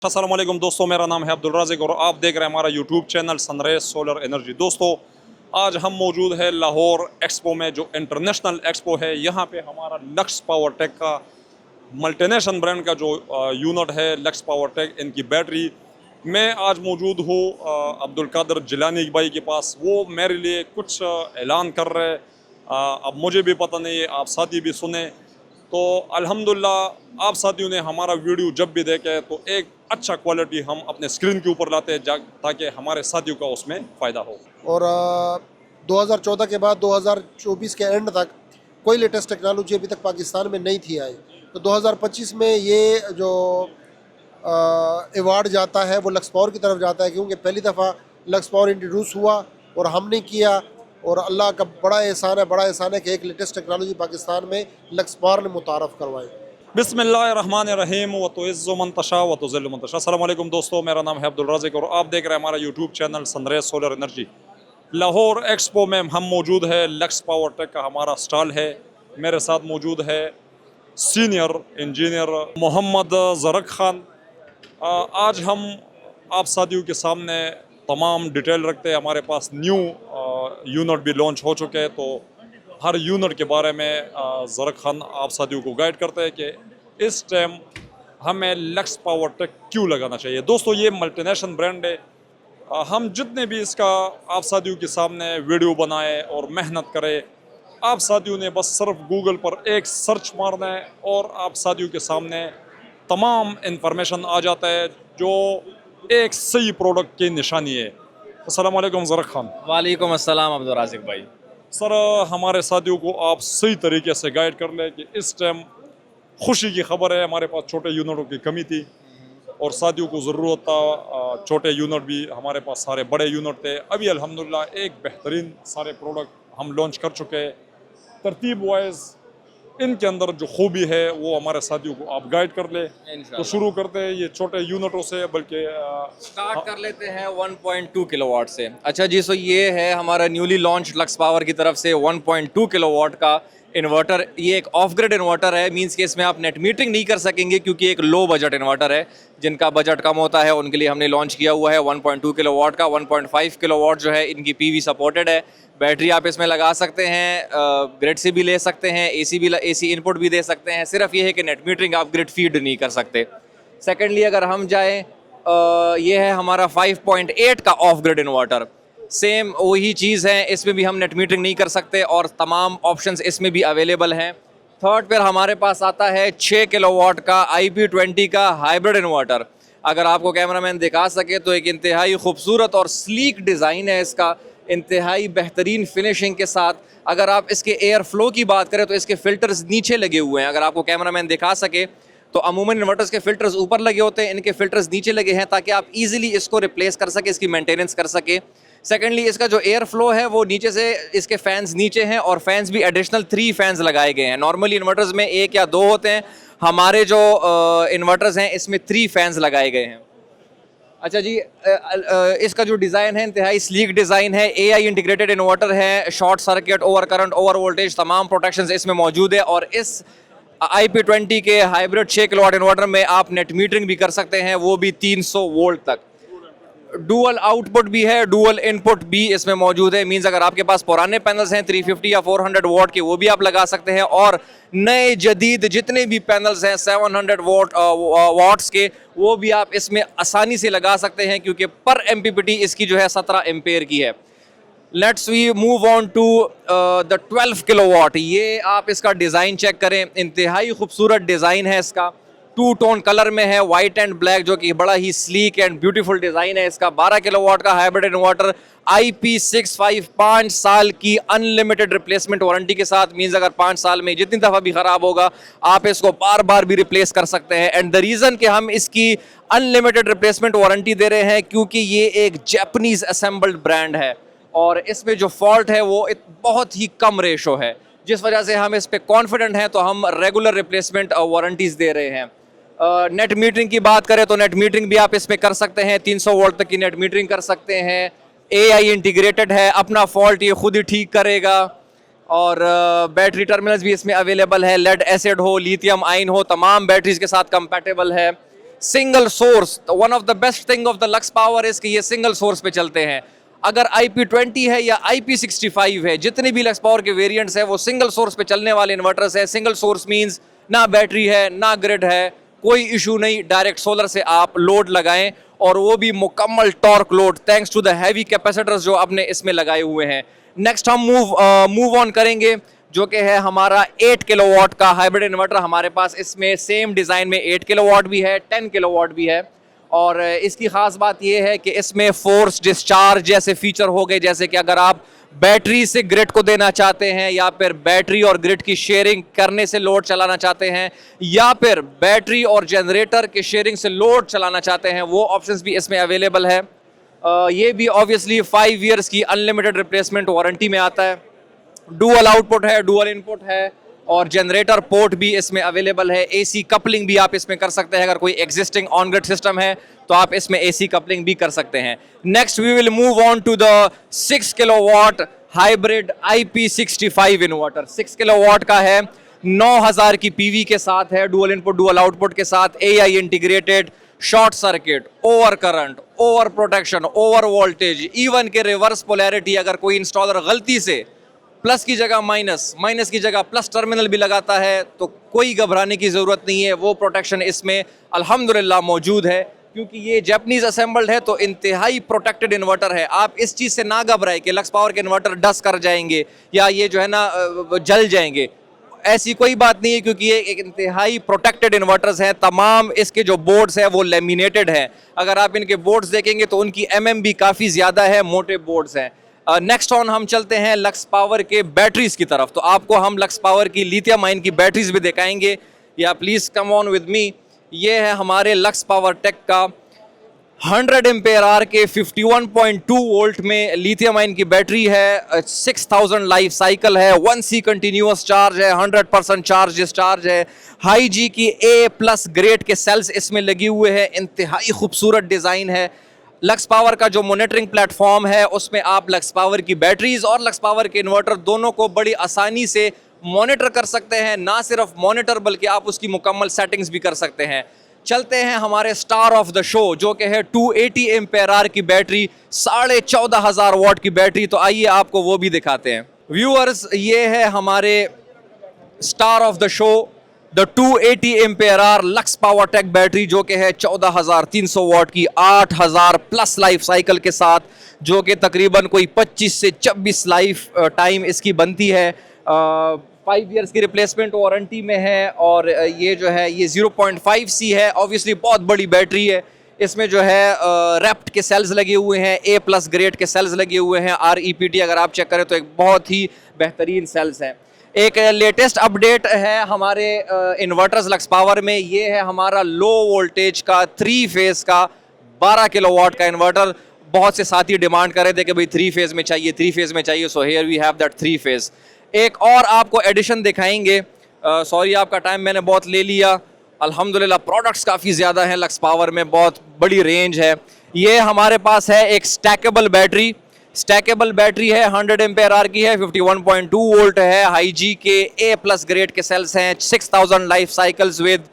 अस्सलामुअलैकुम दोस्तों, मेरा नाम है अब्दुल राज़िक और आप देख रहे हैं हमारा YouTube channel sunrise solar energy. दोस्तों, आज हम मौजूद है लाहौर एक्सपो में, जो इंटरनेशनल एक्सपो है। यहाँ पे हमारा लक्स पावर टेक का मल्टीनेशनल ब्रांड का जो यूनिट है, लक्स पावर टेक, इनकी बैटरी। मैं आज मौजूद हूँ अब्दुल कादर जिलानी भाई के पास। वो मेरे लिए कुछ ऐलान कर रहे हैं। अब मुझे भी पता नहीं है, आप साथी भी सुने तो अल्हम्दुलिल्लाह। आप साथियों ने हमारा वीडियो जब भी देखे तो एक अच्छा क्वालिटी हम अपने स्क्रीन के ऊपर लाते हैं, ताकि हमारे साथियों का उसमें फ़ायदा हो। और 2014 के बाद 2024 के एंड तक कोई लेटेस्ट टेक्नोलॉजी अभी तक पाकिस्तान में नहीं थी आई। तो 2025 में ये जो अवार्ड जाता है वो लक्स पावर की तरफ जाता है, क्योंकि पहली दफ़ा लक्स पावर इंट्रोड्यूस हुआ और हमने किया। और अल्लाह का बड़ा एहसान है कि एक लेटेस्ट टेक्नोलॉजी पाकिस्तान में लक्स पावर ने मुतारफ़ करवाई। बिस्मिल्लाहिर्रहमानिर्रहीम व तुइज़्ज़ु मन तशा व तुज़िल्लु मन तशा। अस्सलामु अलैकुम दोस्तों, मेरा नाम है अब्दुल राज़िक और आप देख रहे हैं हमारा YouTube channel sunrise solar energy. Lahore expo में हम मौजूद है, लक्स पावर टेक का हमारा स्टॉल है। मेरे साथ मौजूद है सीनियर इंजीनियर मोहम्मद ज़रक खान। आज हम आप साथियों के सामने तमाम डिटेल रखते हैं। हमारे पास न्यू यूनिट भी लॉन्च हो चुके हैं, तो हर यूनिट के बारे में ज़रक खान आप साथियों को गाइड करते हैं कि इस टाइम हमें लक्स पावर टेक क्यों लगाना चाहिए। दोस्तों, ये मल्टीनेशनल ब्रांड है। हम जितने भी इसका आप साथियों के सामने वीडियो बनाए और मेहनत करें, आप साथियों ने बस सिर्फ गूगल पर एक सर्च मारना है और आप साथियों के सामने तमाम इंफॉर्मेशन आ जाता है, जो एक सही प्रोडक्ट की निशानी है। अस्सलाम वालेकुम ज़रक खान। वालेकुम अस्सलाम अब्दुल राज़िक भाई। सर, हमारे साथियों को आप सही तरीके से गाइड कर लें कि इस टाइम खुशी की खबर है, हमारे पास छोटे यूनिटों की कमी थी और साथियों को ज़रूरत था छोटे यूनिट भी। हमारे पास सारे बड़े यूनिट थे। अभी अल्हम्दुलिल्लाह एक बेहतरीन सारे प्रोडक्ट हम लॉन्च कर चुके हैं। तरतीब वाइज इनके अंदर जो खूबी है वो हमारे साथियों को आप गाइड कर ले। तो शुरू करते हैं ये छोटे यूनिटों से, बल्कि स्टार्ट कर लेते हैं 1.2 किलोवाट से। अच्छा जी, सो ये है हमारा न्यूली लॉन्च लक्स पावर की तरफ से 1.2 किलोवाट का इन्वर्टर। ये एक ऑफ ग्रिड इन्वर्टर है, मींस कि इसमें आप नेट मीटरिंग नहीं कर सकेंगे, क्योंकि एक लो बजट इन्वर्टर है। जिनका बजट कम होता है उनके लिए हमने लॉन्च किया हुआ है 1.2 किलोवाट का। 1.5 किलोवाट जो है इनकी पीवी सपोर्टेड है। बैटरी आप इसमें लगा सकते हैं, ग्रिड से भी ले सकते हैं, एसी इनपुट भी दे सकते हैं। सिर्फ ये है कि नेट मीटरिंग आप ग्रिड फीड नहीं कर सकते। सेकेंडली अगर हम जाएँ, ये है हमारा 5.8 का ऑफ ग्रिड इन्वर्टर। सेम वही चीज़ है, इसमें भी हम नेट मीटरिंग नहीं कर सकते और तमाम ऑप्शंस इसमें भी अवेलेबल हैं। थर्ड पर हमारे पास आता है 6 किलोवाट का IP20 का हाइब्रिड इन्वर्टर। अगर आपको कैमरामैन दिखा सके तो एक इंतहाई खूबसूरत और स्लीक डिज़ाइन है इसका, इंतहाई बेहतरीन फिनिशिंग के साथ। अगर आप इसके एयर फ्लो की बात करें तो इसके फ़िल्टर्स नीचे लगे हुए हैं। अगर आपको कैमरामैन दिखा सके तो अमूमन इन्वर्टर्स के फ़िल्टर्स ऊपर लगे होते हैं, इनके फ़िल्टर्स नीचे लगे हैं, ताकि आप इजीली इसको रिप्लेस कर सके, इसकी मेंटेनेंस कर सके। सेकेंडली, इसका जो एयर फ्लो है वो नीचे से, इसके फैंस नीचे हैं और फैंस भी एडिशनल 3 फैंस लगाए गए हैं। नॉर्मली इन्वर्टर्स में 1 या 2 होते हैं, हमारे जो इन्वर्टर्स हैं इसमें 3 फैंस लगाए गए हैं। अच्छा जी, इसका जो डिज़ाइन है इंतहाई स्लीक डिज़ाइन है। AI इंटीग्रेटेड इन्वर्टर है, short circuit, over current, over voltage तमाम प्रोटेक्शंस इसमें मौजूद है। और इस IP20 के हाइब्रिड 6 किलोवाट इन्वर्टर में आप नेट मीटरिंग भी कर सकते हैं, वो भी 300 वोल्ट तक। डुअल आउटपुट भी है, डुअल इनपुट भी इसमें मौजूद है। मींस अगर आपके पास पुराने पैनल्स हैं 350 या 400 वॉट के, वो भी आप लगा सकते हैं। और नए जदीद जितने भी पैनल्स हैं 700 वॉट्स के, वो भी आप इसमें आसानी से लगा सकते हैं, क्योंकि पर MPPT इसकी जो है 17 एम्पेयर की है। Let's we move on to the 12 kilowatt. ये आप इसका डिज़ाइन चेक करें, इंतहाई खूबसूरत डिज़ाइन है इसका। 2 टोन कलर में है, वाइट एंड ब्लैक, जो कि बड़ा ही स्लीक एंड ब्यूटीफुल डिज़ाइन है इसका। 12 किलोवाट का हाइब्रिड इन्वर्टर, IP65, 5 साल की अनलिमिटेड रिप्लेसमेंट वारंटी के साथ। मीन्स अगर 5 साल में जितनी दफ़ा भी ख़राब होगा आप इसको बार बार भी रिप्लेस कर सकते हैं। एंड द रीज़न कि हम इसकी अनलिमिटेड रिप्लेसमेंट वारंटी दे रहे हैं, क्योंकि ये एक जैपनीज़ असेंबल्ड ब्रांड है और इसमें जो फॉल्ट है वो बहुत ही कम रेशो है, जिस वजह से हम इस पर कॉन्फिडेंट हैं। तो हम रेगुलर रिप्लेसमेंट वारंटीज़ दे रहे हैं। नेट मीटरिंग की बात करें तो नेट मीटरिंग भी आप इसमें कर सकते हैं, 300 वोल्ट तक की नेट मीटरिंग कर सकते हैं। AI इंटीग्रेटेड है, अपना फॉल्ट ये खुद ही ठीक करेगा। और बैटरी टर्मिनल्स भी इसमें अवेलेबल है, लेड एसिड हो, लिथियम आयन हो, तमाम बैटरीज के साथ कंपैटिबल है। Single source, one of the best thing of the lux power is कि ये सिंगल सोर्स पे चलते हैं। अगर IP20 है या IP65 है, जितने भी लक्स पावर के वेरिएंट्स हैं वो सिंगल सोर्स पे चलने वाले इन्वर्टर्स हैं। सिंगल सोर्स मींस ना बैटरी है ना ग्रिड है, कोई इशू नहीं, डायरेक्ट सोलर से आप लोड लगाएं और वो भी मुकम्मल torque load thanks to the heavy capacitors जो आपने इसमें लगाए हुए हैं। नेक्स्ट हम मूव ऑन करेंगे जो कि है हमारा 8 किलोवाट का हाइब्रिड इन्वर्टर हमारे पास। इसमें सेम डिज़ाइन में 8 किलोवाट भी है, 10 किलोवाट भी है और इसकी ख़ास बात यह है कि इसमें फोर्स डिस्चार्ज जैसे फीचर हो गए, जैसे कि अगर आप बैटरी से ग्रिड को देना चाहते हैं या फिर बैटरी और ग्रिड की शेयरिंग करने से लोड चलाना चाहते हैं या फिर बैटरी और जनरेटर के शेयरिंग से लोड चलाना चाहते हैं, वो ऑप्शंस भी इसमें अवेलेबल है। ये भी ऑब्वियसली 5 ईयर्स की अनलिमिटेड रिप्लेसमेंट वारंटी में आता है। डुअल आउटपुट है, डुअल इनपुट है और जनरेटर पोर्ट भी इसमें अवेलेबल है। AC कपलिंग भी आप इसमें कर सकते हैं, अगर कोई एग्जिस्टिंग ऑन ग्रिड सिस्टम है तो आप इसमें AC कपलिंग भी कर सकते हैं। Next we will move on to the 6 kilowatt hybrid IP65 inverter. 6 kilowatt का है, 9000 की PV के साथ है, डुअल इनपुट डुअल आउटपुट के साथ, AI integrated, short circuit, over current, over protection, over voltage, even के रिवर्स पोलैरिटी। अगर कोई इंस्टॉलर गलती से प्लस की जगह माइनस, माइनस की जगह प्लस टर्मिनल भी लगाता है तो कोई घबराने की ज़रूरत नहीं है, वो प्रोटेक्शन इसमें अल्हम्दुलिल्लाह मौजूद है। क्योंकि ये जापानीज असेंबल्ड है तो इंतहाई प्रोटेक्टेड इन्वर्टर है। आप इस चीज़ से ना घबराएं कि लक्स पावर के इन्वर्टर डस्ट कर जाएंगे या ये जो है ना जल जाएंगे, ऐसी कोई बात नहीं है क्योंकि ये एक इंतहाई प्रोटेक्टेड इन्वर्टर्स हैं। तमाम इसके जो बोर्ड्स हैं वो लेमिनेटेड हैं। अगर आप इनके बोर्ड्स देखेंगे तो उनकी MM भी काफ़ी ज़्यादा है, मोटे बोर्ड्स हैं। नेक्स्ट ऑन हम चलते हैं लक्स पावर के बैटरीज की तरफ। तो आपको हम लक्स पावर की लिथियम आयन की बैटरीज भी दिखाएंगे। या please come on with me. ये है हमारे लक्स पावर टेक का 100 एम्पेयर आर के 51.2 वोल्ट में लिथियम आयन की बैटरी है। 6000 लाइफ साइकिल है, 1C कंटिन्यूस चार्ज है, 100% चार्ज डिस्चार्ज है। हाई जी की A+ ग्रेड के सेल्स इसमें लगे हुए हैं। इंतहाई खूबसूरत डिज़ाइन है। लक्स पावर का जो मॉनिटरिंग प्लेटफॉर्म है उसमें आप लक्स पावर की बैटरीज और लक्स पावर के इन्वर्टर दोनों को बड़ी आसानी से मॉनिटर कर सकते हैं। ना सिर्फ मॉनिटर बल्कि आप उसकी मुकम्मल सेटिंग्स भी कर सकते हैं। चलते हैं हमारे स्टार ऑफ द शो जो कि है 280 एम्पेयर आर की बैटरी, 14,500 वाट की बैटरी। तो आइए आपको वो भी दिखाते हैं। व्यूअर्स, ये है हमारे star of the show the 280 ampere R lux power tech battery जो कि है 14,300 वाट की, 8,000 प्लस लाइफ साइकिल के साथ, जो कि तकरीबन कोई 25 से 26 लाइफ टाइम इसकी बनती है। 5 ईयर्स की रिप्लेसमेंट वारंटी में है और ये जो है ये 0.5C है। ऑब्वियसली बहुत बड़ी बैटरी है। इसमें जो है रैप्ट के सेल्स लगे हुए हैं, A+ ग्रेड के सेल्स लगे हुए हैं। REPT अगर आप चेक करें तो एक बहुत ही बेहतरीन सेल्स हैं। एक लेटेस्ट अपडेट है हमारे इन्वर्टर्स लक्स पावर में। ये है हमारा लो वोल्टेज का 3 फेज़ का 12 किलोवाट का इन्वर्टर। बहुत से साथी डिमांड कर रहे थे कि भाई 3 फेज़ में चाहिए, 3 फेज़ में चाहिए। So here we have that 3 phase. एक और आपको एडिशन दिखाएंगे। सॉरी आपका टाइम मैंने बहुत ले लिया। अल्हम्दुलिल्लाह प्रोडक्ट्स काफ़ी ज़्यादा हैं लक्स पावर में, बहुत बड़ी रेंज है। ये हमारे पास है एक स्टैकेबल बैटरी। स्टैकेबल बैटरी है, 100 एम्पेयर आर की है, 51.2 वोल्ट है। हाई जी के A+ ग्रेड के सेल्स हैं, 6000 लाइफ साइकिल्स विद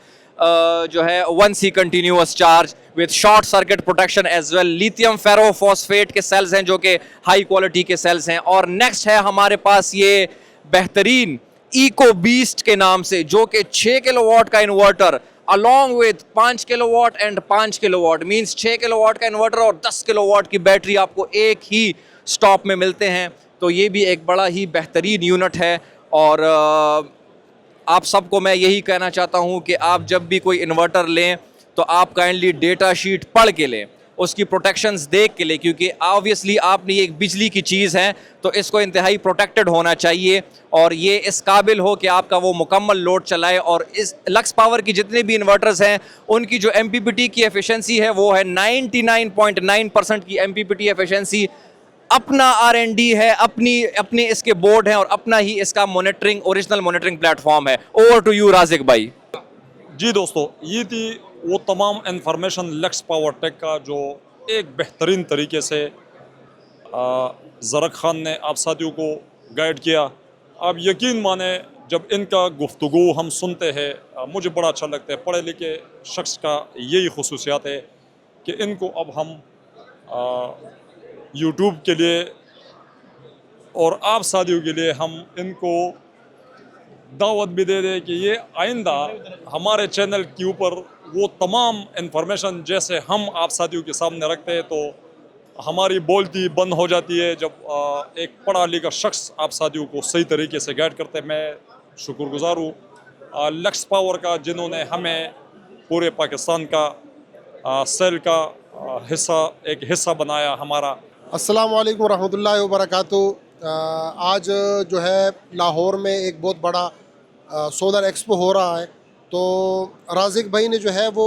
जो है 1C continuous charge with short circuit protection as well. Lithium ferrophosphate के सेल्स हैं जो कि हाई क्वालिटी के सेल्स हैं। और नेक्स्ट है हमारे पास ये बेहतरीन इको बीस्ट के नाम से, जो कि 6 किलोवाट का inverter along with 5 kilowatt and 5 kilowatt means 6 kilowatt का इन्वर्टर और 10 किलोवाट की बैटरी आपको एक ही स्टॉप में मिलते हैं। तो ये भी एक बड़ा ही बेहतरीन यूनिट है। और आप सबको मैं यही कहना चाहता हूँ कि आप जब भी कोई इन्वर्टर लें तो आप काइंडली डेटा शीट पढ़ के लें, उसकी प्रोटेक्शंस देख के लें, क्योंकि ऑब्वियसली आपने ये एक बिजली की चीज़ है तो इसको इंतहाई प्रोटेक्टेड होना चाहिए और ये इस काबिल हो कि आपका वो मुकम्मल लोड चलाए। और इस लक्स पावर की जितने भी इन्वर्टर्स हैं उनकी जो MPPT की एफिशिएंसी है वो है 99.9% की MPPT एफिशिएंसी। अपना R&D है, अपनी इसके बोर्ड हैं और अपना ही इसका मॉनिटरिंग, ओरिजिनल मॉनिटरिंग प्लेटफॉर्म है। ओवर टू यू राजिक भाई। जी दोस्तों, ये थी वो तमाम इंफॉर्मेशन लक्स पावर टेक का जो एक बेहतरीन तरीके से ज़रक खान ने आप साथियों को गाइड किया। आप यकीन माने जब इनका गुफ्तगू हम सुनते हैं मुझे बड़ा अच्छा लगता है। पढ़े लिखे शख्स का यही खसूसियात है कि इनको अब हम यूट्यूब के लिए और आप साथियों के लिए हम इनको दावत भी दे दें कि ये आइंदा हमारे चैनल के ऊपर वो तमाम इन्फॉर्मेशन जैसे हम आप साथियों के सामने रखते हैं, तो हमारी बोलती बंद हो जाती है जब एक पढ़ा लिखा शख्स आप साथियों को सही तरीके से गाइड करते हैं। मैं शुक्रगुजार हूँ लक्स पावर का, जिन्होंने हमें पूरे पाकिस्तान का सेल का एक हिस्सा बनाया हमारा। अस्सलाम वालेकुम रहमतुल्लाहि व बरकातुहू। आज जो है लाहौर में एक बहुत बड़ा सोलर एक्सपो हो रहा है, तो राज़िक भाई ने जो है वो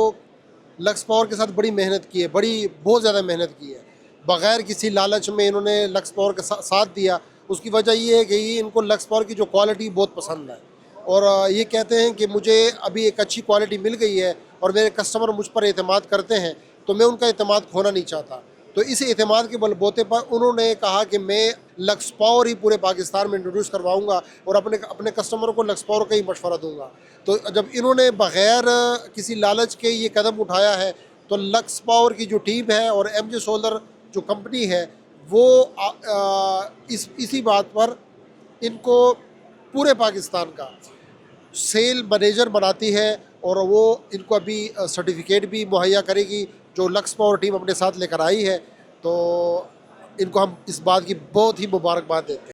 लक्स पावर के साथ बड़ी मेहनत की है, बहुत ज़्यादा मेहनत की है। बग़ैर किसी लालच में इन्होंने लक्स पावर का साथ दिया। उसकी वजह ये है कि इनको लक्स पावर की जो क्वालिटी बहुत पसंद है, और ये कहते हैं कि मुझे अभी एक अच्छी क्वालिटी मिल गई है और मेरे कस्टमर मुझ पर एतमाद करते हैं, तो मैं उनका एतमाद खोना नहीं चाहता। तो इस एतमाद के बलबूते पर उन्होंने कहा कि मैं लक्स पावर ही पूरे पाकिस्तान में इंट्रोड्यूस करवाऊंगा और अपने कस्टमर को लक्स पावर का ही मशवरा दूंगा। तो जब इन्होंने बग़ैर किसी लालच के ये कदम उठाया है, तो लक्स पावर की जो टीम है और MJ सोलर जो कंपनी है वो इसी बात पर इनको पूरे पाकिस्तान का सेल मैनेजर बनाती है, और वो इनको अभी सर्टिफिकेट भी मुहैया करेगी जो लक्स पावर टीम अपने साथ लेकर आई है। तो इनको हम इस बात की बहुत ही मुबारकबाद देते हैं।